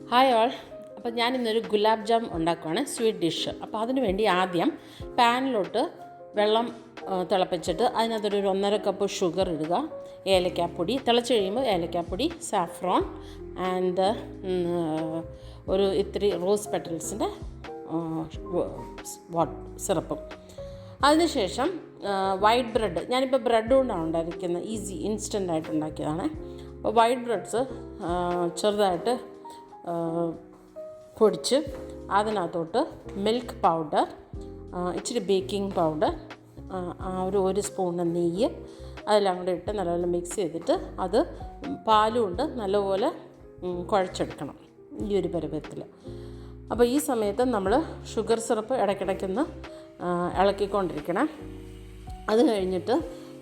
Hi all. അപ്പോൾ ഞാനിന്നൊരു gulab jam ഉണ്ടാക്കുവാണ്, sweet dish. അപ്പോൾ അതിന് വേണ്ടി ആദ്യം പാനിലോട്ട് വെള്ളം തിളപ്പിച്ചിട്ട് അതിനകത്തൊരു 1.5 കപ്പ് ഷുഗർ ഇടുക, ഏലക്കാപ്പൊടി തിളച്ച് കഴിയുമ്പോൾ ഏലക്കാപ്പൊടി, സാഫ്രോൺ ആൻഡ് ഒരു ഇത്തിരി റോസ് പെറ്റൽസിൻ്റെ സിറപ്പും. അതിനുശേഷം വൈറ്റ് ബ്രെഡ്, ഞാനിപ്പോൾ ബ്രെഡ് കൊണ്ടാണ് ഉണ്ടായിരിക്കുന്നത്, ഈസി ഇൻസ്റ്റൻ്റായിട്ട് ഉണ്ടാക്കിയതാണ്. അപ്പോൾ വൈറ്റ് ബ്രെഡ്സ് ചെറുതായിട്ട് പൊടിച്ച് അതിനകത്തോട്ട് മിൽക്ക് പൗഡർ, ഇച്ചിരി ബേക്കിംഗ് പൗഡർ, ഒരു സ്പൂണ് നെയ്യ് അതെല്ലാം കൂടെ ഇട്ട് നല്ലപോലെ മിക്സ് ചെയ്തിട്ട് അത് പാലും കൊണ്ട് നല്ലപോലെ കുഴച്ചെടുക്കണം ഈ ഒരു പരുവത്തിൽ. അപ്പോൾ ഈ സമയത്ത് നമ്മൾ ഷുഗർ സിറപ്പ് ഇടയ്ക്കിടയ്ക്കൊന്ന് ഇളക്കിക്കൊണ്ടിരിക്കണം. അത് കഴിഞ്ഞിട്ട്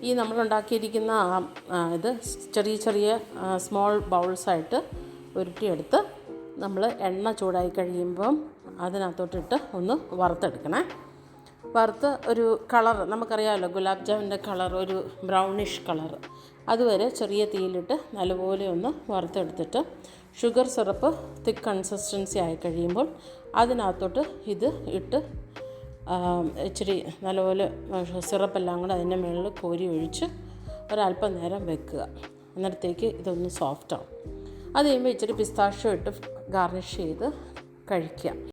ഈ നമ്മളുണ്ടാക്കിയിരിക്കുന്ന ഇത് ചെറിയ ചെറിയ സ്മോൾ ബൗൾസായിട്ട് ഉരുട്ടിയെടുത്ത് നമ്മൾ എണ്ണ ചൂടായി കഴിയുമ്പം അതിനകത്തോട്ടിട്ട് ഒന്ന് വറുത്തെടുക്കണേ. വറുത്ത് ഒരു കളർ, നമുക്കറിയാമല്ലോ ഗുലാബ് ജാമിൻ്റെ കളർ, ഒരു ബ്രൗണിഷ് കളർ, അതുവരെ ചെറിയ തീയിലിട്ട് നല്ലപോലെ ഒന്ന് വറുത്തെടുത്തിട്ട് ഷുഗർ സിറപ്പ് തിക്ക് കൺസിസ്റ്റൻസി ആയി കഴിയുമ്പോൾ അതിനകത്തോട്ട് ഇത് ഇട്ട് ഇച്ചിരി നല്ലപോലെ സിറപ്പെല്ലാം കൂടെ അതിൻ്റെ മുകളിൽ കോരി ഒഴിച്ച് ഒരല്പം നേരം വെക്കുക. അന്നേരത്തേക്ക് ഇതൊന്ന് സോഫ്റ്റാവും. അത് കഴിയുമ്പോൾ ഇച്ചിരി പിസ്താഷ്യോ ഇട്ട് ഗാർണിഷ് ചെയ്ത് കഴിക്കുക.